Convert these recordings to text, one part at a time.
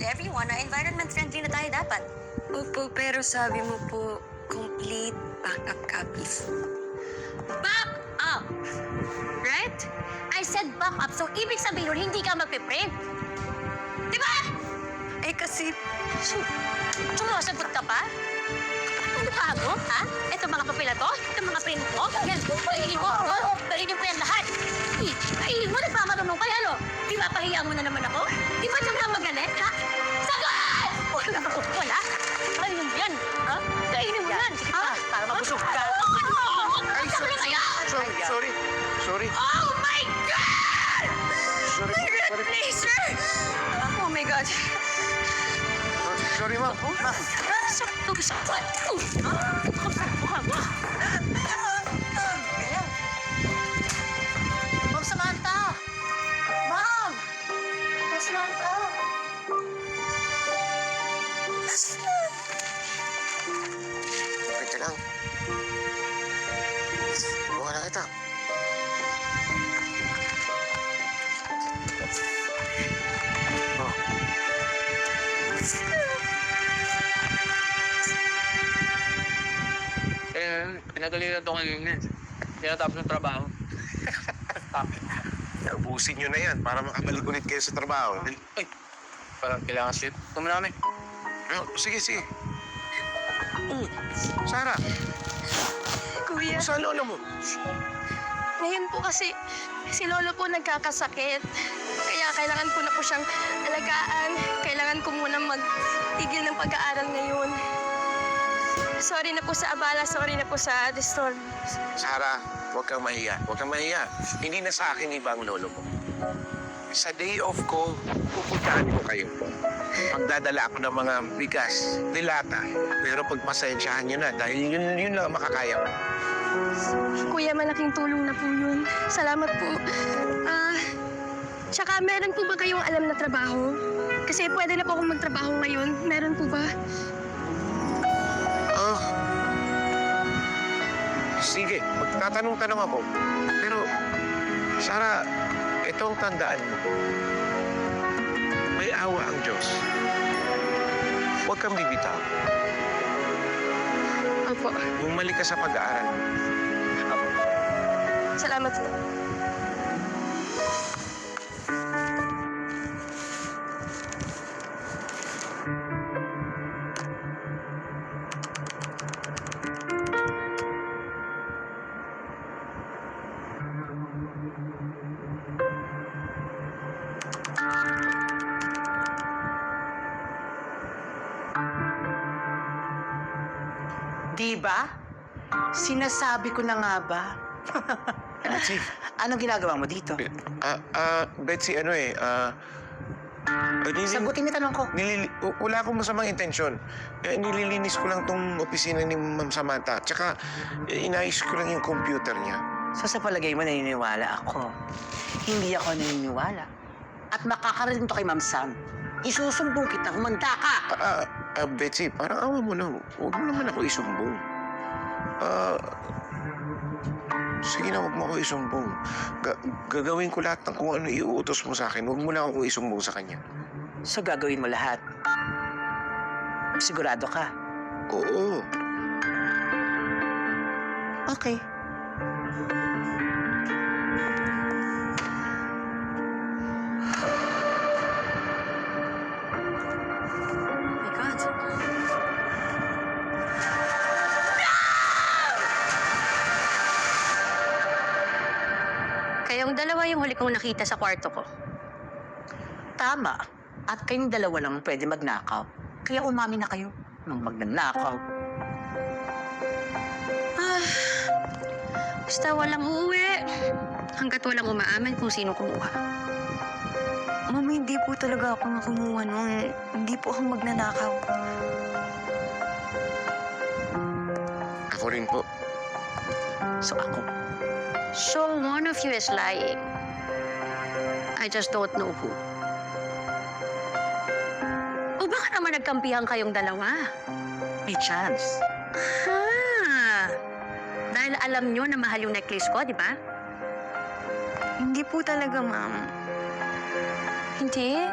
everyone na environment-friendly na tayo dapat. Opo, pero sabi mo po, complete backup copies. Back up! Right? I said back up, so ibig sabihin nun, hindi ka magpiprint. Di ba? Eh kasi, Sumasagot ka pa? Ano ka mo, ha? Ito mga papel na to? Ito mga print mo? Yan, paingin mo, ha? Paingin mo yan lahat. Ay, mo, nagpamarunong kaya, no? Di ba, pahiya mo na naman ako? Di ba dyan ka magalit, ha? Sagot! Wala, wala. Kainin mo yan, ha? Kainin mo yan. Sige pa, para mabusog ka. Ay, Sorry. Oh my God! Sorry. Replacer! oh my God. Sorry, ma'am. Sakit. Ma'am Samantha! Ma'am! Ma'am Samantha! Wait ka lang. Buka na kita. Oh. Pinagalingan ito ngayon. Kaya tapos ng trabaho. Ubusin nyo na yan para makabalik ulit kayo sa trabaho. Ay, parang kailangan shit. Tuma namin. Oh, sige. Sarah, Kuya, saan lolo mo? ngayon po kasi si Lolo po nagkakasakit. Kaya kailangan ko na po siyang alagaan. Kailangan ko muna magtigil ng pag-aaral ngayon. Sorry na po sa abala, sorry na po sa disturb. Sarah, huwag kang mahiya. Hindi na sa akin iba ang lolo mo. Sa day off ko, pupuntahan ko kayo. Magdadala ako ng mga bigas, dilata. Pero pagpasensyahan nyo na dahil yun lang ang makakaya ko. Kuya, malaking tulong na po yun. Salamat po. Tsaka meron po ba kayong alam na trabaho? Kasi pwede na po akong magtrabaho ngayon. Meron po ba? Oh. Sige, magtatanong-tanong ako. Pero, Sarah, itong tandaan mo. May awa ang Diyos. Huwag kang bibitaw. Opo. Bumalik ka sa pag-aaral. Salamat po. Diba? Sinasabi ko na nga ba? Betsy, Anong ginagawa mo dito? Betsy, Sagutin mo tanong ko. wala akong masamang intensyon. Nililinis ko lang tong opisina ni Ma'am Samantha. Tsaka, inayos ko lang yung computer niya. So sa palagay mo naniniwala ako. Hindi ako naniniwala. At makakarating to kay Ma'am Sam. Isusumbong kita, humanda ka! Betsy, parang awa mo na. Huwag mo naman ako isumbong. Sige na, huwag mo ako isumbong. Gagawin ko lahat ng kung ano iuutos mo sa akin. Huwag mo na ako isumbong sa kanya. So gagawin mo lahat. Sigurado ka? Oo. Okay. Oh my God. Kayong dalawa yung huli kong nakita sa kwarto ko. Tama. At kayong dalawa lang pwede magnakaw. Kaya umami na kayo nung magnanakaw. Basta walang uuwi. Hanggat walang umaamin kung sino kumuha. Mama, hindi po talaga ako nakumuha nun. Hindi po ako magnanakaw. Ako rin po. So ako. So one of you is lying. I just don't know who. O baka naman nagkampihan kayong dalawa? May chance. Dahil alam nyo na mahal yung necklace ko, di ba? Hindi po talaga, ma'am. Hindi.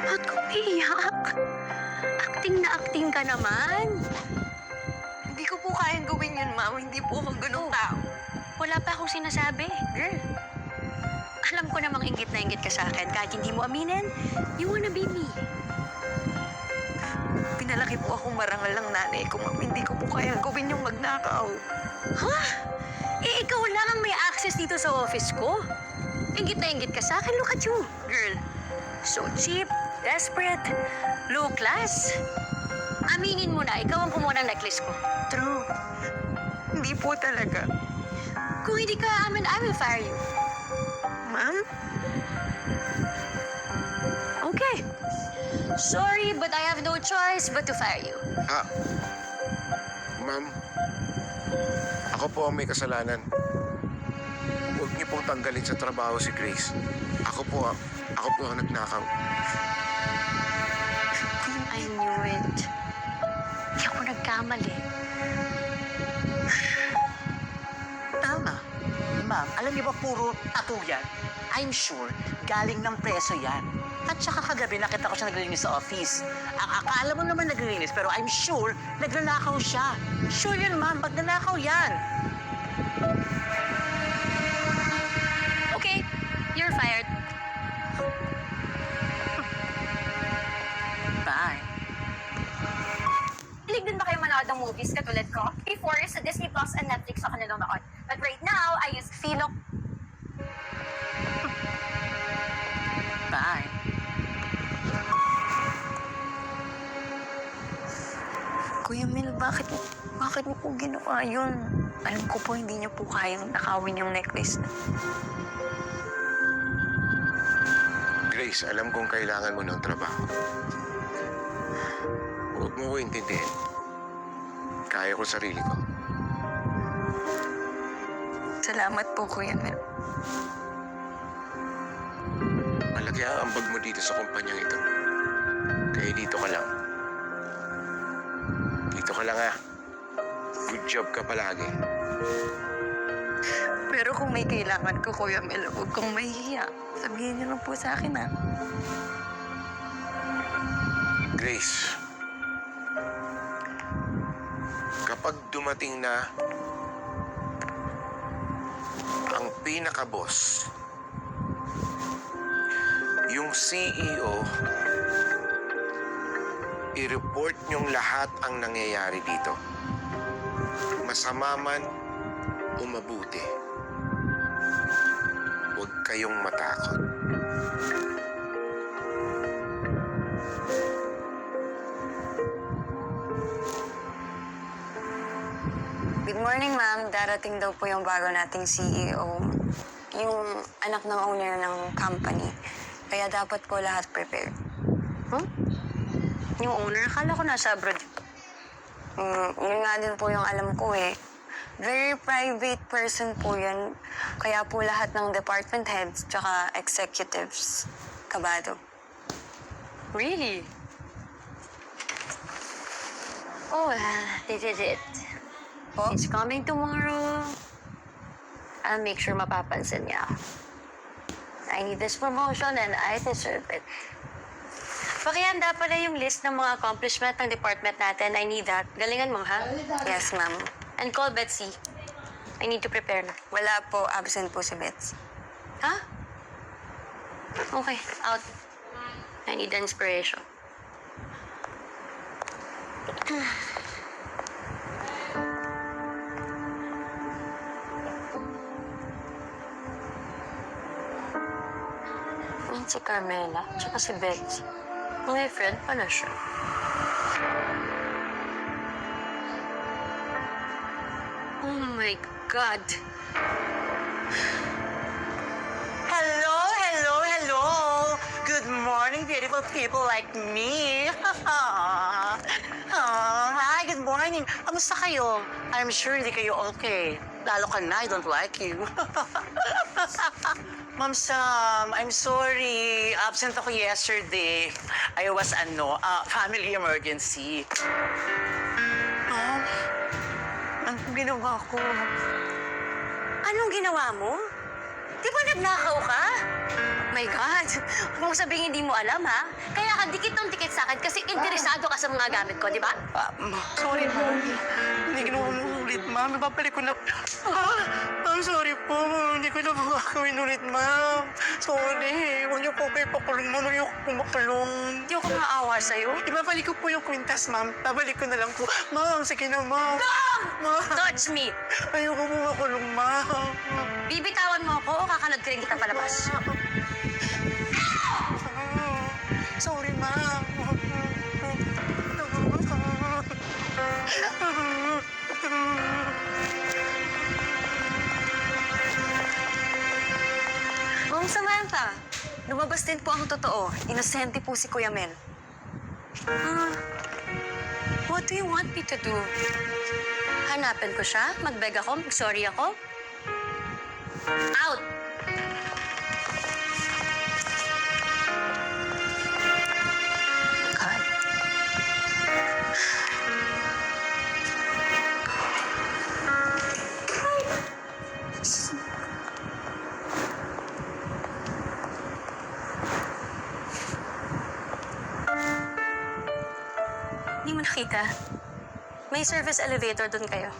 Ba't ko iiyak? Acting na acting ka naman. Hindi ko po kayang gawin yun, ma'am. Hindi po ako ganung tao. Wala pa akong sinasabi. Girl, alam ko namang inggit na inggit ka sa akin. Kahit hindi mo aminin, you wanna be me. Pinalaki po akong marangal ng nanay ko, ma'am. Hindi ko po kayang gawin yung magnakaw. Ha? Eh, ikaw lang ang may access dito sa office ko. Inggit na inggit ka sa akin. Look at you, girl. So cheap, desperate, low class. Aminin mo na, ikaw ang kumuha ng necklace ko. True. Hindi po talaga. Kung hindi ka amin, I will fire you. Ma'am? Okay. Sorry, but I have no choice but to fire you. Ma'am, ako po ang may kasalanan. Huwag niyo pong tanggalin sa trabaho si Grace. Ako po ang nagnakaw. I knew it. Hindi ako nagkamali. Tama. Ma'am, alam niyo ba puro tattoo yan? I'm sure galing ng preso yan. At saka kagabi nakita ko siya naglilinis sa office. Ang akala mo naman naglilinis, pero I'm sure nagnanakaw siya. Sure yan, ma'am. Magnanakaw yan. Okay, you're fired. Bye. Hilig din ba kayo manood ng movies katulad ko? Before, sa Disney Plus and Netflix ako nanonood. But right now, I use Philo. Bye. Kuya Mel, bakit niyo po ginawa yun? Alam ko po hindi niyo po kayang nakawin yung necklace. Grace, alam kong kailangan mo ng trabaho. Huwag mo ko intindihin. Kaya ko sarili ko. Salamat po, Kuya Mel. Malaki ang ambag mo dito sa kumpanyang ito. Kaya dito ka lang. Dito ka lang Good job ka palagi. Pero kung may kailangan ko, Kuya Mel, huwag kong mahihiya. Sabihin niyo lang po sa akin, ha? Grace, kapag dumating na ang pinaka-boss, yung CEO, i-report niyong lahat ang nangyayari dito. Masama man o mabuti. Huwag kayong matakot. Good morning, ma'am. Darating daw po yung bago nating CEO. Yung anak ng owner ng company. Kaya dapat po lahat prepared. Yung owner, akala ko nasa abroad. Yun nga din po yung alam ko eh. Very private person po yan. Kaya po lahat ng department heads tsaka executives kabado. Really? Oh, this is it. Po? It's coming tomorrow. I'll make sure mapapansin niya ako. I need this promotion and I deserve it. Pakihanda pala yung list ng mga accomplishment ng department natin. I need that. Galingan mo, ha? Yes, ma'am. And call Betsy. I need to prepare na. Wala po. Absent po si Bets. Ha? Okay, out. I need inspiration. Yan si Carmela, tsaka si Betsy. May friend pala siya. Oh my God. Hello, hello, hello. Good morning, beautiful people like me. Hi, good morning. Kamusta kayo? I'm sure hindi kayo okay. Lalo ka na, I don't like you. Ma'am Sam, I'm sorry. Absent ako yesterday. I was, family emergency. Anong ginawa ko? Anong ginawa mo? Di ba nagnakaw ka? My God, huwag mong sabihin hindi mo alam, ha? Kaya ka dikit sa akin kasi interesado ka sa mga gamit ko, di ba? Sorry, ma'am. Hindi ko na ulit, ma'am. Ibabalik ko na... Ma'am, sorry po. Hindi ko na gagawin ulit, ma'am. Sorry. Huwag niyo po kayo pakulong, ma'am. Huwag niyo po makulong. Hindi ako maawa sa'yo. Ibabalik ko po yung kwintas, ma'am. Babalik ko na lang po. Ma'am, sige na, ma'am. Ma'am, Touch me! ayoko po makulong, ma'am. Bibitawan mo ako o kakanod ka rin kita palabas? Sorry, ma'am. Ma'am Samantha, lumabas din po ang totoo. Inosente po si Kuya Mel. What do you want me to do? Hanapin ko siya? Mag-beg ako? Mag-sorry ako? Out! God. Hindi mo nakita? May service elevator doon kayo.